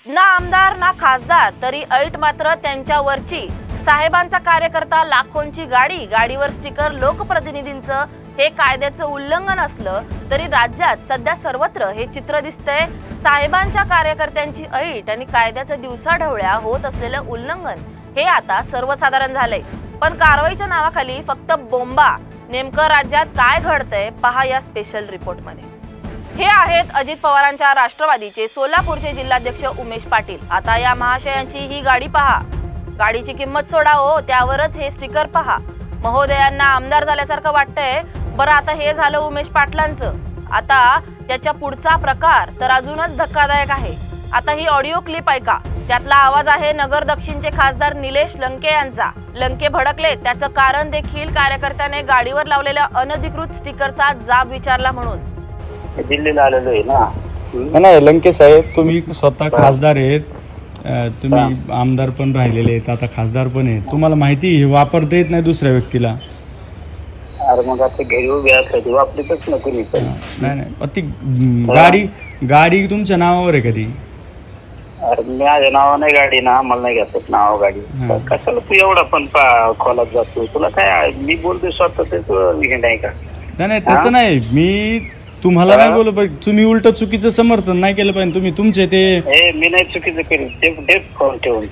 ना आमदार ना खासदार तरी ऐट मात्र त्यांच्यावरची। साहेबांचा कार्यकर्ता लाखोंची गाडीवर स्टिकर लोकप्रतिनिधींचं हे कायद्याचं उल्लंघन असलं तरी राज्यात सध्या सर्वत्र हे चित्र दिसतंय। साहेबांच्या कार्यकर्त्यांची ऐट आणि कायद्याचं दिवसाढवळ्या होत असलेलं उल्लंघन हे आता सर्वसाधारण झालंय। पण कारवाईच्या नावाखाली फक्त बोंबा। नेमकं राज्यात काय घडतंय पहा या स्पेशल रिपोर्ट मध्ये। हे आहेत अजित पवारांच्या राष्ट्रवादीचे सोलापूरचे जिल्हाध्यक्ष उमेश पाटील। आता या महाशयांची ही गाडी पहा, गाडीची किंमत सोडा हो, त्यावरच हे स्टिकर पहा। महोदयांना आमदार झाल्यासारखं वाटतंय। बरं आता हे झालं उमेश पाटलांचं, आता त्याच्या पुढचा प्रकार तर अजूनच धक्कादायक आहे। आता ही ऑडिओ क्लिप ऐका, त्यातला आवाज आहे नगर दक्षिणचे खासदार निलेश लंके यांचा। लंके भडकले त्याचं कारण देखील कार्यकर्त्याने गाडीवर लावलेल्या अनधिकृत स्टिकरचा जाब विचारला म्हणून। दिल्लीला आलेलो आहे ना। नाही लंके साहेब, तुम्ही स्वतः खासदार आहेत, तुम्ही आमदार पण राहिलेले आहेत, आता खासदार पण आहेत, तुम्हाला माहिती हे वापरता येत नाही दुसऱ्या व्यक्तीला। अरे मग आता घरी उभी असली वापरतच नको मी पण। नाही ती गाडी तुमच्या नावावर आहे कधी? अरे माझ्या नावा नाही गाडी ना, मला नाही घेतात नाव गाडी। कशाला तू एवढा पण खोलात जातो? तुला काय मी बोलतोय स्वतः ते नाही का? नाही त्याचं नाही, मी तुम्हाला नाही बोलू पाहिजे, तुम्ही उलट चुकीचं समर्थन नाही केलं पाहिजे। तुम्ही तुमचे ते मी नाही चुकीचं करेन, फोन ठेवून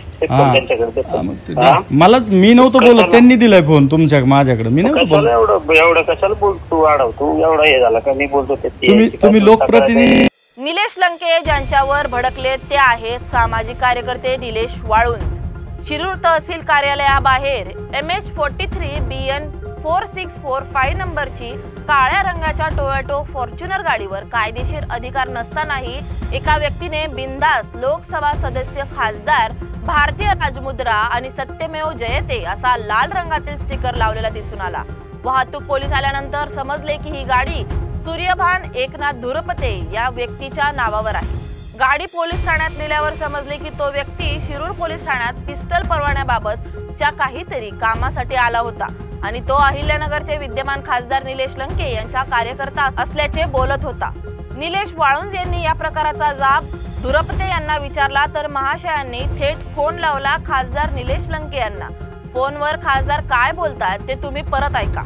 मला मी नव्हतं बोलत, त्यांनी दिलाय फोन तुमच्या माझ्याकडे, मी नव्हतं बोलत। एवढं कशाला बोलतो वाढव तू? एवढा हे झाला का? मी बोलतो तुम्ही लोकप्रतिनिधी। निलेश लंके ज्यांच्यावर भडकले ते आहेत सामाजिक कार्यकर्ते निलेश वाळुंज। शिरूर तहसील कार्यालयाबाहेर MH43 BN 4645 नंबरची काळ्या रंगाच्या टोयोटो फॉर्च्युनर गाडीवर कायदेशीर अधिकार नसतानाही एका व्यक्तीने बिनधास्त लोकसभा सदस्य, खासदार, भारतीय राजमुद्रा आणि सत्यमेव जयते असा लाल रंगातील स्टिकर लावलेला दिसून आला। वाहतूक पोलीस आल्यानंतर समजले की ही गाडी सूर्यभान एकनाथ धुरपते या व्यक्तीच्या नावावर आहे। गाडी पोलीस ठाण्यात नेल्यावर समजले की तो व्यक्ती शिरूर पोलीस ठाण्यात पिस्टल परवान्याबाबतच्या काहीतरी कामासाठी आला होता आणि तो अहिल्यानगरचे विद्यमान खासदार निलेश लंके यांचा कार्यकर्ता असल्याचे बोलत होता। निलेश वाळुंज यांनी या प्रकाराचा जाब धुरपते यांना विचारला तर महाशयांनी थेट फोन लावला खासदार निलेश लंके यांना। फोनवर खासदार काय बोलतात ते तुम्ही परत ऐका।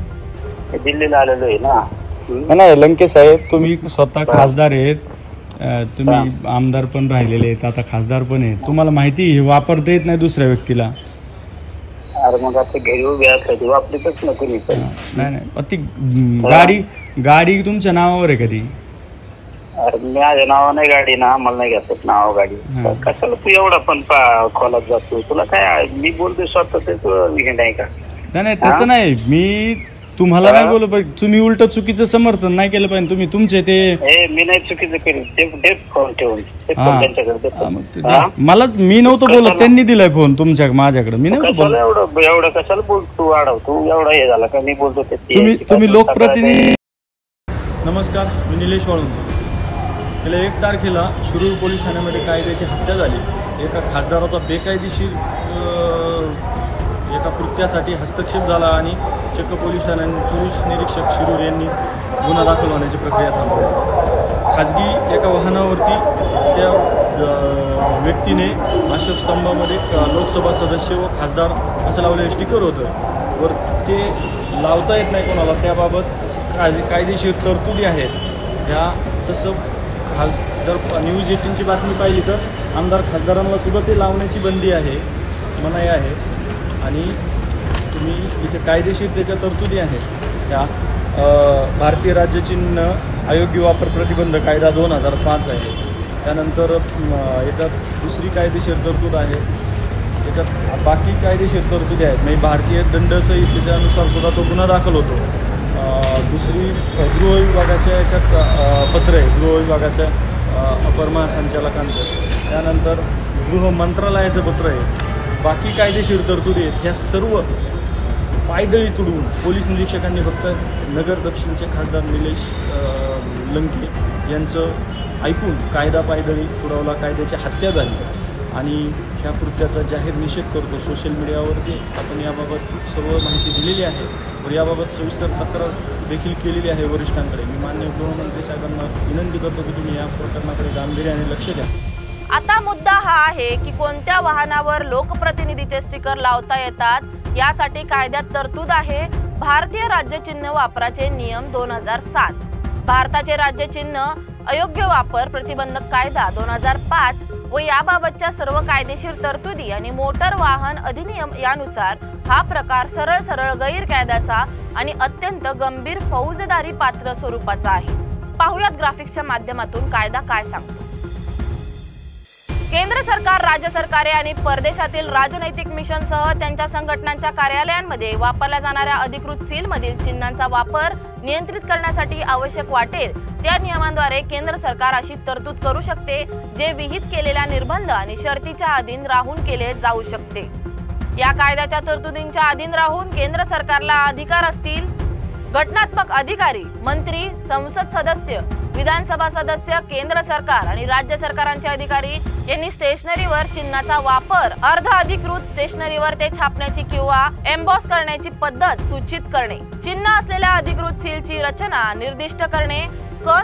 दिल्लीला आलेलो आहे ना। नाही लंके साहेब, तुम्ही स्वतः खासदार आहेत, तुम्ही आमदार पण राहिलेले आहेत, आता खासदार पण आहेत, तुम्हाला माहिती हे वापरता येत नाही दुसऱ्या व्यक्तीला। अरे मग आता घरी उभी असली वापरतच नको मी पण। नाही ती गाडी तुमच्या नावावर आहे कधी? अरे माझ्या नावा नाही गाडी ना, मला नाही घेतात नाव गाडी। कशाला तू एवढा पण खोलात जातो? तुला काय मी बोलतोय स्वतः ते नाही का? नाही त्याचं नाही, मी तुम्हाला नाही बोलू पाहिजे, तुम्ही उलट चुकीचं समर्थन नाही केलं पाहिजे। तुम्ही तुमचे ते मी नाही चुकीचं करेन, फोन ठेवून मला मी नव्हतं बोलत, त्यांनी दिलाय फोन तुमच्या माझ्याकडे, मी नव्हतं बोलत। एवढं कशाला बोलतो वाढव तू? एवढा हे झाला का? मी बोलतो तुम्ही लोकप्रतिनिधी। नमस्कार, मी निलेश वाळुंज। गेल्या 1 तारखेला शिरूर पोलीस ठाण्यामध्ये कायद्याची हत्या झाली। एका खासदाराचा बेकायदेशीर एका कृत्यासाठी हस्तक्षेप झाला आणि चक्क पोलीस ठाण्याने पोलीस निरीक्षक शिरूर यांनी गुन्हा दाखल होण्याची प्रक्रिया थांबवली। खाजगी एका वाहनावरती त्या व्यक्तीने अशोक स्तंभामध्ये लोकसभा सदस्य व खासदार असं लावलेलं स्टिकर होतं, वर ते लावता येत नाही कोणाला, त्याबाबत कायदेशीर तरतुदी आहेत। ह्या तसं जर न्यूज 18ची बातमी पाहिली तर आमदार खासदारांना सुद्धा ते लावण्याची बंदी आहे, मनाई आहे। आणि तुम्ही इथे कायदेशीर त्याच्या तरतुदी आहेत। त्या भारतीय राज्य चिन्ह अयोग्य वापर प्रतिबंध कायदा 2005 आहे। त्यानंतर याच्यात दुसरी कायदेशीर तरतूद आहे, याच्यात बाकी कायदेशीर तरतुदी आहेत, म्हणजे भारतीय दंडसंहिता त्याच्यानुसार सुद्धा तो गुन्हा दाखल होतो। दुसरी गृह विभागाच्या याच्यात पत्र आहे, गृह विभागाच्या अपर महासंचालकांचं, त्यानंतर गृह मंत्रालयाचं पत्र आहे, बाकी कायदेशीर तरतुदी आहेत। ह्या सर्व पायदळी तुडवून पोलीस निरीक्षकांनी फक्त नगर दक्षिणचे खासदार निलेश लंके यांचं ऐकून कायदा पायदळी तुडवला, कायद्याची हत्या झाली आणि ह्या कृत्याचा जाहीर निषेध करतो। सोशल मीडियावरती आपण याबाबत सर्व माहिती दिलेली आहे व याबाबत सविस्तर तक्रार देखील केलेली आहे वरिष्ठांकडे। मी माननीय गृहमंत्री साहेबांना विनंती करतो की तुम्ही या प्रकरणाकडे गांभीर्याने लक्ष द्या। आता मुद्दा हा आहे की कोणत्या वाहनावर लोकप्रतिनिधीचे स्टिकर लावता येतात यासाठी कायद्यात तरतूद आहे भारतीय राज्य चिन्ह वापराचे नियम 2007, भारताचे राज्य चिन्ह अयोग्य वापर प्रतिबंधक कायदा 2005 व याबाबतच्या सर्व कायदेशीर तरतुदी आणि मोटर वाहन अधिनियम यानुसार हा प्रकार सरळ गैरकायद्याचा आणि अत्यंत गंभीर फौजदारी पात्र स्वरूपाचा आहे। पाहुयात ग्राफिक्सच्या माध्यमातून कायदा काय सांगतो। केंद्र सरकार, राज्य सरकारे आणि परदेशातील राजनैतिक मिशनसह त्यांच्या संघटनांच्या कार्यालयांमध्ये वापरल्या जाणाऱ्या अधिकृत सीलमधील चिन्हांचा वापर नियंत्रित करण्यासाठी आवश्यक वाटेल त्या नियमांद्वारे केंद्र सरकार अशी तरतूद करू शकते जे विहित केलेल्या निर्बंध आणि शर्तीच्या अधीन राहून केले जाऊ शकते। या कायद्याच्या तरतुदींच्या अधीन राहून केंद्र सरकारला अधिकार असतील घटनात्मक अधिकारी, मंत्री, संसद सदस्य, विधानसभा सदस्य, केंद्र सरकार आणि राज्य सरकारांचे अधिकारी यांनी स्टेशनरीवर चिन्हाचा वापर अर्ध अधिकृत स्टेशनरीवर ते छापण्याची किंवा एम्बॉस करण्याची पद्धत सूचित करणे, चिन्ह असलेल्या अधिकृत सीलची रचना निर्दिष्ट करणे,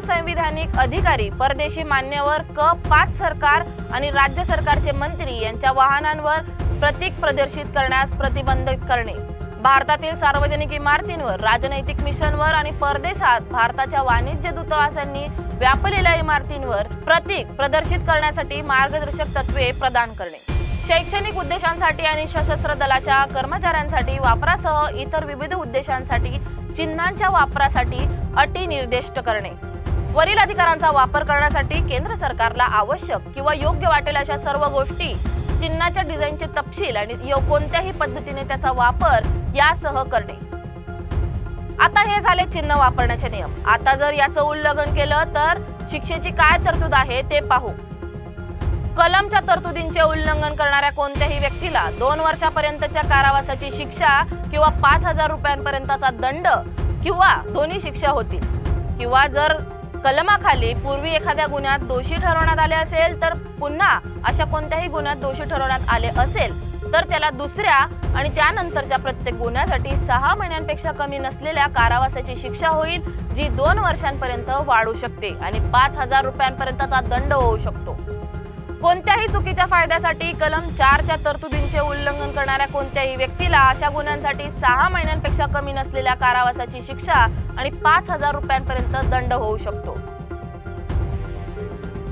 संवैधानिक अधिकारी, परदेशी मान्यवर, 5 सरकार आणि राज्य सरकारचे मंत्री यांच्या वाहनांवर प्रतीक प्रदर्शित करण्यास प्रतिबंधित करणे, भारतातील सार्वजनिक इमारतींवर, राजनैतिक मिशनवर आणि परदेशात भारताच्या वाणिज्य दूतावासांनी व्यापलेल्या इमारतींवर प्रतीक प्रदर्शित करण्यासाठी मार्गदर्शक तत्त्वे प्रदान करणे, शैक्षणिक उद्देशांसाठी आणि सशस्त्र दलाच्या कर्मचाऱ्यांसाठी वापरासह इतर विविध उद्देशांसाठी चिन्हांच्या वापरासाठी अटी निर्दिष्ट करणे, वरील अधिकारांचा वापर करण्यासाठी केंद्र सरकारला आवश्यक किंवा योग्य वाटेल अशा सर्व गोष्टी, चिन्हाच्या डिझाईनचे तपशील आणि कोणत्याही पद्धतीने त्याचा वापर यासह करणे। आता हे झाले चिन्ह वापरण्याचे नियम। आता जर याचं उल्लंघन केलं तर शिक्षेची काय तरतूद आहे ते पाहू। कलमच्या तरतुदींचे उल्लंघन करणाऱ्या कोणत्याही व्यक्तीला 2 वर्षापर्यंतच्या कारावासाची शिक्षा किंवा 5,000 रुपयांपर्यंतचा दंड किंवा दोन्ही शिक्षा होतील, किंवा जर कलमाखाली पूर्वी एखाद्या गुन्ह्यात दोषी ठरवण्यात आले असेल तर पुन्हा अशा कोणत्याही गुन्ह्यात दोषी ठरवण्यात आले असेल तर त्याला दुसऱ्या आणि त्यानंतरच्या प्रत्येक गुन्ह्यासाठी 6 महिन्यांपेक्षा कमी नसलेल्या कारावासाची शिक्षा होईल, जी 2 वर्षांपर्यंत वाढू शकते आणि 5,000 रुपयांपर्यंतचा दंड होऊ शकतो। कोणत्याही चुकीच्या फायद्यासाठी कलम 4च्या तरतुदींचे उल्लंघन करणाऱ्या कोणत्याही व्यक्तीला अशा गुन्ह्यांसाठी 6 महिन्यांपेक्षा कमी नसलेल्या कारावासाची शिक्षा आणि 5,000 रुपयांपर्यंत दंड होऊ शकतो।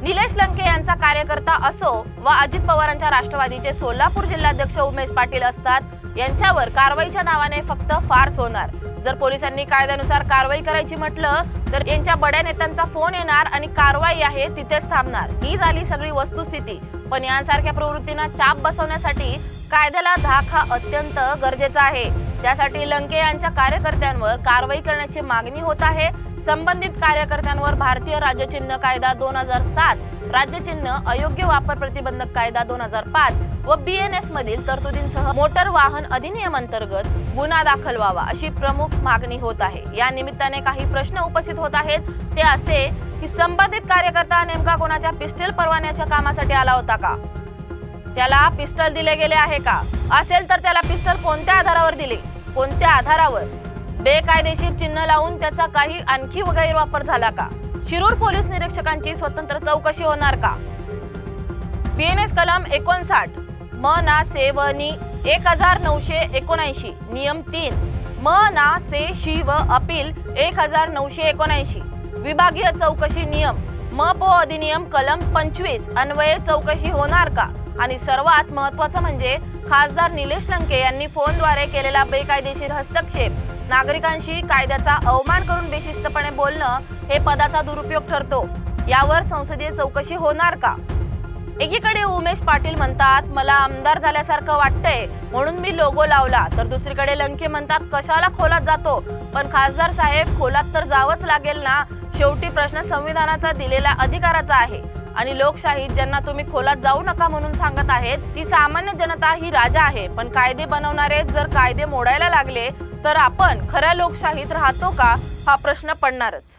निलेश लंके यांचा कार्यकर्ता असो व अजित पवारांच्या राष्ट्रवादीचे सोलापूर जिल्हाध्यक्ष उमेश पाटील असतात यांच्यावर कारवाईच्या नावाने फक्त फार्स होणार। जर पोलिसांनी कायद्यानुसार कारवाई करायची म्हटलं तर यांच्या बड्या नेत्यांचा फोन येणार आणि कारवाई आहे तिथेच थांबणार। ही झाली सगळी वस्तुस्थिती, पण यांसारख्या प्रवृत्तींना चाप बसवण्यासाठी कायद्याला धाक हा अत्यंत गरजेचा आहे। त्यासाठी लंके यांच्या कार्यकर्त्यांवर कारवाई करण्याची मागणी होत आहे। संबंधित कार्यकर्त्यांवर भारतीय राज्य चिन्ह कायदा 2007, राज्य चिन्ह अयोग्य वापर प्रतिबंधक कायदा 2005 व BNS मधील तरतुदींसह मोटर वाहन अधिनियम अंतर्गत गुन्हा दाखल व्हावा अशी प्रमुख मागणी होत आहे। या निमित्ताने काही प्रश्न उपस्थित होत आहेत, ते असे की संबंधित कार्यकर्ता नेमका कोणाच्या पिस्टल परवान्याच्या कामासाठी आला होता का? त्याला पिस्टल दिले गेले आहे का? असेल तर त्याला पिस्टल कोणत्या आधारावर दिले, कोणत्या आधारावर? बेकायदेशीर चिन्ह लावून त्याचा काही आणखी गैरवापर झाला का? शिरूर पोलीस निरीक्षकांची स्वतंत्र चौकशी होणार का? BNS कलम 59 म ना से व नी 1979 नियम 3 म ना से शी व अपील 1979 विभागीय चौकशी नियम म पो अधिनियम कलम 25 अन्वये चौकशी होणार का? आणि सर्वात महत्त्वाचं म्हणजे खासदार निलेश लंके यांनी फोनद्वारे केलेला बेकायदेशीर हस्तक्षेप, नागरिकांशी कायद्याचा अवमान करून बेशिस्तपणे बोलणं हे पदाचा दुरुपयोग ठरतो। यावर संसदीय चौकशी होणार का? एकीकडे उमेश पाटील म्हणतात मला आमदार झाल्यासारखं वाटतंय म्हणून मी लोगो लावला, तर दुसरीकडे लंके म्हणतात कशाला खोलात जातो? पण खासदार साहेब, खोलात तर जावंच लागेल ना। शेवटी प्रश्न संविधानाचा दिलेला अधिकाराचा आहे आणि लोकशाहीत ज्यांना तुम्ही खोलात जाऊ नका म्हणून सांगत आहेत ती सामान्य जनता ही राजा आहे। पण कायदे बनवणारे जर कायदे मोडायला लागले तर आपण खऱ्या लोकशाहीत राहतो का हा प्रश्न पडणारच।